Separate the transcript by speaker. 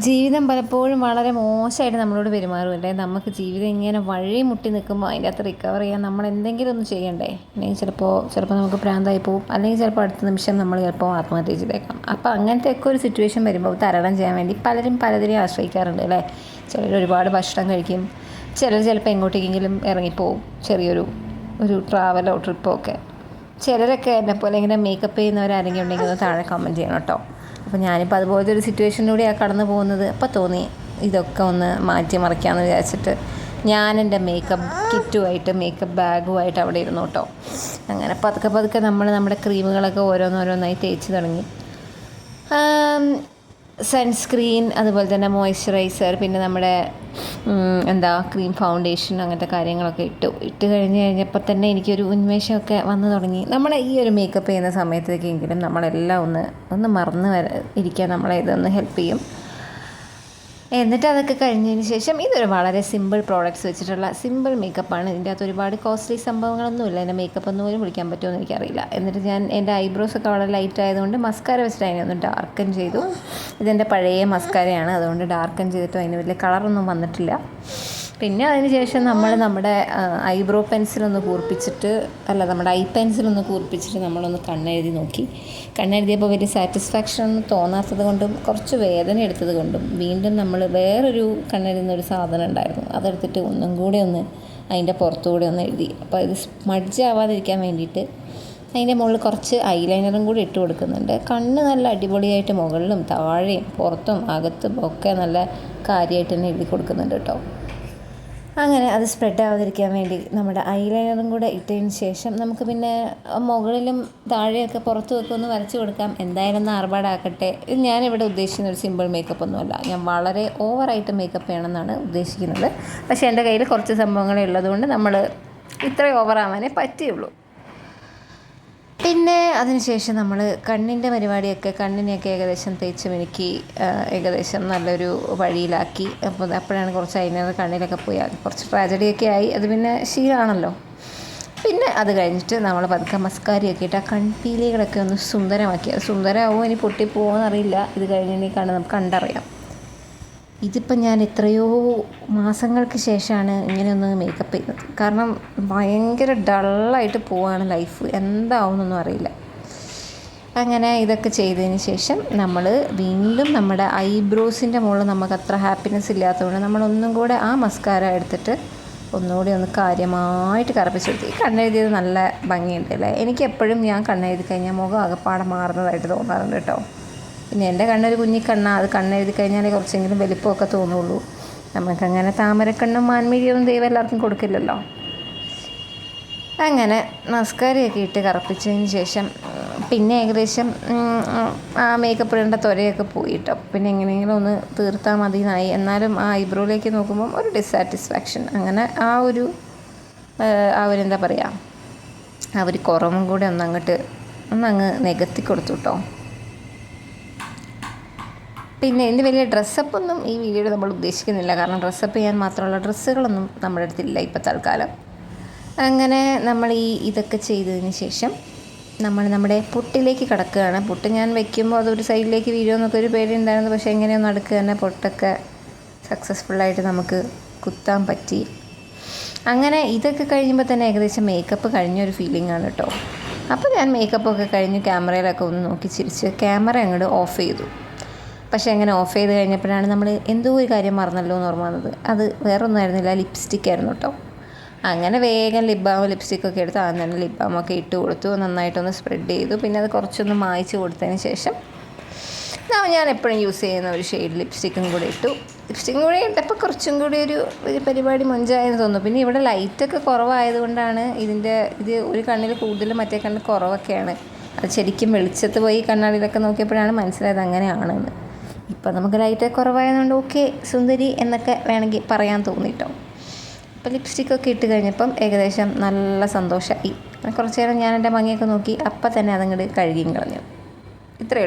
Speaker 1: ജീവിതം പലപ്പോഴും വളരെ മോശമായിട്ട് നമ്മളോട് പെരുമാറുമല്ലേ. നമുക്ക് ജീവിതം ഇങ്ങനെ വഴി മുട്ടി നിൽക്കുമ്പോൾ അതിൻ്റെ അകത്ത് റിക്കവർ ചെയ്യാൻ നമ്മൾ എന്തെങ്കിലും ഒന്ന് ചെയ്യണ്ടേ. അല്ലെങ്കിൽ ചിലപ്പോൾ നമുക്ക് പ്രാന്തായി പോവും, അല്ലെങ്കിൽ ചിലപ്പോൾ അടുത്ത നിമിഷം നമ്മൾ ചിലപ്പോൾ ആത്മഹത്യ ചെയ്തേക്കാം. അപ്പോൾ അങ്ങനത്തെ ഒക്കെ ഒരു സിറ്റുവേഷൻ വരുമ്പോൾ തരണം ചെയ്യാൻ വേണ്ടി പലരും പലതിനെയും ആശ്രയിക്കാറുണ്ട് അല്ലേ. ചിലർ ഒരുപാട് ഭക്ഷണം കഴിക്കും, ചിലർ ചിലപ്പോൾ എങ്ങോട്ടേക്കെങ്കിലും ഇറങ്ങിപ്പോവും, ഒരു ട്രാവലോ ട്രിപ്പോ ഒക്കെ. ചിലരൊക്കെ എന്നെപ്പോലെ ഇങ്ങനെ മേക്കപ്പ് ചെയ്യുന്നവരാരെങ്കിലും ഉണ്ടെങ്കിൽ ഒന്ന് താഴെ കമൻറ്റ് ചെയ്യണം കേട്ടോ. അപ്പോൾ ഞാനിപ്പോൾ അതുപോലത്തെ ഒരു സിറ്റുവേഷനിലൂടെയാണ് കടന്നു പോകുന്നത്. അപ്പോൾ തോന്നി ഇതൊക്കെ ഒന്ന് മാറ്റി മറിക്കാമെന്ന് വിചാരിച്ചിട്ട് ഞാൻ എൻ്റെ മേക്കപ്പ് കിറ്റുമായിട്ട് മേക്കപ്പ് ബാഗുമായിട്ട് അവിടെ ഇരുന്നു കേട്ടോ. അങ്ങനെ പതുക്കെ നമ്മുടെ ക്രീമുകളൊക്കെ ഓരോന്നോരോന്നായി തേച്ച് തുടങ്ങി. സൺസ്ക്രീൻ, അതുപോലെ തന്നെ മോയ്സ്ചറൈസർ, പിന്നെ നമ്മുടെ ക്രീം ഫൗണ്ടേഷൻ, അങ്ങനത്തെ കാര്യങ്ങളൊക്കെ ഇട്ട് കഴിഞ്ഞപ്പോൾ തന്നെ എനിക്കൊരു ഉന്മേഷമൊക്കെ വന്നു തുടങ്ങി. നമ്മളെ ഈ ഒരു മേക്കപ്പ് ചെയ്യുന്ന സമയത്തേക്കെങ്കിലും നമ്മളെല്ലാം ഒന്ന് മറന്ന് ഇരിക്കാൻ നമ്മളെ ഇതൊന്ന് ഹെൽപ്പ് ചെയ്യും. എന്നിട്ട് അതൊക്കെ കഴിഞ്ഞതിന് ശേഷം ഇതൊരു വളരെ സിമ്പിൾ പ്രോഡക്റ്റ്സ് വെച്ചിട്ടുള്ള സിമ്പിൾ മേക്കപ്പാണ്. ഇതിൻ്റെ അകത്ത് ഒരുപാട് കോസ്റ്റ്ലി സംഭവങ്ങളൊന്നുമില്ല. എൻ്റെ മേക്കപ്പ് ഒന്നും പോലും വിളിക്കാൻ പറ്റുമോ എന്ന് എനിക്കറിയില്ല. എന്നിട്ട് ഞാൻ എൻ്റെ ഐബ്രോസൊക്കെ വളരെ ലൈറ്റ് ആയതുകൊണ്ട് മസ്കാര വെച്ചിട്ട് അതിനെ ഒന്ന് ഡാർക്കൻ ചെയ്തു. ഇതെൻ്റെ പഴയ മസ്കാരയാണ്, അതുകൊണ്ട് ഡാർക്കൻ ചെയ്തിട്ട് അതിന് വലിയ കളറൊന്നും വന്നിട്ടില്ല. പിന്നെ അതിന് ശേഷം നമ്മുടെ ഐബ്രോ പെൻസിലൊന്ന് കൂർപ്പിച്ചിട്ട് നമ്മുടെ ഐ പെൻസിലൊന്ന് കൂർപ്പിച്ചിട്ട് നമ്മളൊന്ന് കണ്ണെഴുതി നോക്കി. കണ്ണെഴുതിയപ്പോൾ വലിയ സാറ്റിസ്ഫാക്ഷൻ ഒന്നും തോന്നാത്തത് കൊണ്ടും കുറച്ച് വേദന എടുത്തത് കൊണ്ടും വീണ്ടും നമ്മൾ വേറൊരു കണ്ണെഴുതുന്ന ഒരു സാധനം ഉണ്ടായിരുന്നു, അതെടുത്തിട്ട് ഒന്നും കൂടെ അതിൻ്റെ പുറത്തുകൂടെ ഒന്ന് എഴുതി. അപ്പോൾ ഇത് സ്മഡ്ജ് ആവാതിരിക്കാൻ വേണ്ടിയിട്ട് അതിൻ്റെ മുകളിൽ കുറച്ച് ഐലൈനറും കൂടി ഇട്ട് കൊടുക്കുന്നുണ്ട്. കണ്ണ് നല്ല അടിപൊളിയായിട്ട് മുകളിലും താഴെയും പുറത്തും അകത്തും ഒക്കെ നല്ല കാര്യമായിട്ട് തന്നെ എഴുതി കൊടുക്കുന്നുണ്ട് കേട്ടോ. അങ്ങനെ അത് സ്പ്രെഡ് ആവാതിരിക്കാൻ വേണ്ടി നമ്മുടെ ഐലൈനറും കൂടെ ഇട്ടതിന് ശേഷം നമുക്ക് പിന്നെ മുകളിലും താഴെയൊക്കെ പുറത്തുമൊക്കെ ഒന്ന് വരച്ച് കൊടുക്കാം. എന്തായാലും ഒന്ന് ആർഭാടാക്കട്ടെ. ഇത് ഞാനിവിടെ ഉദ്ദേശിക്കുന്ന ഒരു സിമ്പിൾ മേക്കപ്പ് ഒന്നുമല്ല, ഞാൻ വളരെ ഓവറായിട്ട് മേക്കപ്പ് ചെയ്യണമെന്നാണ് ഉദ്ദേശിക്കുന്നത്. പക്ഷേ എൻ്റെ കയ്യിൽ കുറച്ച് സംഭവങ്ങളേ ഉള്ളതുകൊണ്ട് നമ്മൾ ഇത്രയും ഓവറാവാനേ പറ്റുള്ളൂ. പിന്നെ അതിനുശേഷം നമ്മൾ കണ്ണിൻ്റെ കണ്ണിനെയൊക്കെ ഏകദേശം തേച്ച് മിനുക്കി ഏകദേശം നല്ലൊരു വഴിയിലാക്കി. അപ്പോഴാണ് കുറച്ച് അതിനകത്ത് കണ്ണിലൊക്കെ പോയി കുറച്ച് ട്രാജഡിയൊക്കെ ആയി. അത് പിന്നെ ശീലമാണല്ലോ. പിന്നെ അത് കഴിഞ്ഞിട്ട് നമ്മൾ പതുക്കെ മസ്കാരയൊക്കെ ഇട്ട് ആ കൺപീലികളൊക്കെ ഒന്ന് സുന്ദരമാക്കി. അത് സുന്ദരമാവുമോ ഇനി പൊട്ടിപ്പോകുമോ എന്നറിയില്ല. ഇത് കഴിഞ്ഞ് നമുക്ക് കണ്ടറിയാം. ഇതിപ്പം ഞാൻ എത്രയോ മാസങ്ങൾക്ക് ശേഷമാണ് ഇങ്ങനെയൊന്ന് മേക്കപ്പ് ചെയ്യുന്നത്. കാരണം ഭയങ്കര ഡള്ളായിട്ട് പോവാണ് ലൈഫ്, എന്താവുമെന്നൊന്നും അറിയില്ല. അങ്ങനെ ഇതൊക്കെ ചെയ്തതിന് ശേഷം നമ്മൾ വീണ്ടും നമ്മുടെ ഐബ്രോസിൻ്റെ മുകളിൽ നമുക്ക് അത്ര ഹാപ്പിനെസ് ഇല്ലാത്തതുകൊണ്ട് നമ്മളൊന്നും കൂടെ ആ മസ്കാര എടുത്തിട്ട് ഒന്നുകൂടി ഒന്ന് കാര്യമായിട്ട് കറുപ്പിച്ചെടുത്ത്. ഈ കണ്ണെഴുതിയത് നല്ല ഭംഗിയുണ്ട് അല്ലേ. എനിക്ക് എപ്പോഴും ഞാൻ കണ്ണെഴുതി കഴിഞ്ഞാൽ മുഖം ആകെപ്പാടെ മാറുന്നതായിട്ട് തോന്നാറുണ്ട് കേട്ടോ. പിന്നെ എൻ്റെ കണ്ണൊരു കുഞ്ഞിക്കണ്ണാണ്, അത് കണ്ണെഴുതി കഴിഞ്ഞാലേ കുറച്ചെങ്കിലും വലിപ്പമൊക്കെ തോന്നുള്ളൂ. നമുക്കങ്ങനെ താമരക്കണ്ണും മാൻമിഴിയൊന്നും ദൈവം എല്ലാവർക്കും കൊടുക്കില്ലല്ലോ. അങ്ങനെ മസ്കാരയൊക്കെ ഇട്ട് കറുപ്പിച്ചതിന് ശേഷം പിന്നെ ഏകദേശം ആ മേക്കപ്പ് ഇടേണ്ട ത്വരയൊക്കെ പോയിട്ടോ. പിന്നെ എങ്ങനെയെങ്കിലും ഒന്ന് തീർത്താൽ മതി എന്നായി. എന്നാലും ആ ഐബ്രോയിലേക്ക് നോക്കുമ്പം ഒരു ഡിസാറ്റിസ്ഫാക്ഷൻ. അങ്ങനെ ആ ഒരു എന്താ പറയുക, ആ ഒരു കുറവും കൂടെ ഒന്നങ്ങ് നികത്തി കൊടുത്തു കേട്ടോ. പിന്നെ ഇതിൻ്റെ വലിയ ഡ്രസ്സപ്പൊന്നും ഈ വീഡിയോയിൽ നമ്മൾ ഉദ്ദേശിക്കുന്നില്ല. കാരണം ഡ്രസ്സപ്പ് ചെയ്യാൻ മാത്രമുള്ള ഡ്രസ്സുകളൊന്നും നമ്മുടെ അടുത്തില്ല ഇപ്പോൾ തൽക്കാലം. അങ്ങനെ നമ്മൾ ഇതൊക്കെ ചെയ്തതിന് ശേഷം നമ്മുടെ പുട്ടിലേക്ക് കിടക്കുകയാണ്. പുട്ട് ഞാൻ വെക്കുമ്പോൾ അതൊരു സൈഡിലേക്ക് വീഴുമെന്നൊക്കെ ഒരു പേടിയുണ്ടായിരുന്നു. പക്ഷേ എങ്ങനെയൊന്നും അടുക്കുക തന്നെ പൊട്ടൊക്കെ സക്സസ്ഫുള്ളായിട്ട് നമുക്ക് കുത്താൻ പറ്റി. അങ്ങനെ ഇതൊക്കെ കഴിയുമ്പോൾ തന്നെ ഏകദേശം മേക്കപ്പ് കഴിഞ്ഞൊരു ഫീലിംഗ് ആണ് കേട്ടോ. അപ്പോൾ ഞാൻ മേക്കപ്പൊക്കെ കഴിഞ്ഞ് ക്യാമറയിലൊക്കെ ഒന്ന് നോക്കി ചിരിച്ച് ക്യാമറ അങ്ങോട്ട് ഓഫ് ചെയ്തു. പക്ഷേ അങ്ങനെ ഓഫ് ചെയ്ത് കഴിഞ്ഞപ്പോഴാണ് നമ്മൾ എന്തോ ഒരു കാര്യം മറന്നല്ലോ എന്ന് ഓർമ്മ വന്നത്. അത് വേറൊന്നും ആയിരുന്നില്ല, ലിപ്സ്റ്റിക്കായിരുന്നു കേട്ടോ. അങ്ങനെ വേഗം ലിപ്സ്റ്റിക്കൊക്കെ എടുത്ത് ആദ്യം തന്നെ ലിപ് ബാമൊക്കെ ഇട്ട് കൊടുത്തു, നന്നായിട്ടൊന്ന് സ്പ്രെഡ് ചെയ്തു. പിന്നെ അത് കുറച്ചൊന്ന് മായ്ച്ച് കൊടുത്തതിന് ശേഷം ഞാൻ എപ്പോഴും യൂസ് ചെയ്യുന്ന ഒരു ഷെയ്ഡ് ലിപ്സ്റ്റിക്കും കൂടി ഇട്ടു. ലിപ്സ്റ്റിക്കും കൂടി ഇട്ടപ്പോൾ കുറച്ചും കൂടി ഒരു പരിപാടി മൊഞ്ചായെന്ന് തോന്നുന്നു. പിന്നെ ഇവിടെ ലൈറ്റൊക്കെ കുറവായതുകൊണ്ടാണ് ഇത് ഒരു കണ്ണിൽ കൂടുതലും മറ്റേ കണ്ണിൽ കുറവൊക്കെയാണ്. അത് ശരിക്കും വെളിച്ചത്ത് പോയി കണ്ണാടിയിലൊക്കെ നോക്കിയപ്പോഴാണ് മനസ്സിലായത് അങ്ങനെയാണെന്ന്. ഇപ്പം നമുക്ക് ലൈറ്റ് കുറവായതുകൊണ്ട് ഓക്കെ സുന്ദരി എന്നൊക്കെ വേണമെങ്കിൽ പറയാൻ തോന്നിട്ടോ. അപ്പോൾ ലിപ്സ്റ്റിക്കൊക്കെ ഇട്ട് കഴിഞ്ഞപ്പം ഏകദേശം നല്ല സന്തോഷമായി. കുറച്ച് നേരം ഞാൻ എൻ്റെ ഭംഗിയൊക്കെ നോക്കി, അപ്പം തന്നെ അതങ്ങോട്ട് കഴുകിയും കളഞ്ഞു. ഇത്രയേ ഉള്ളൂ.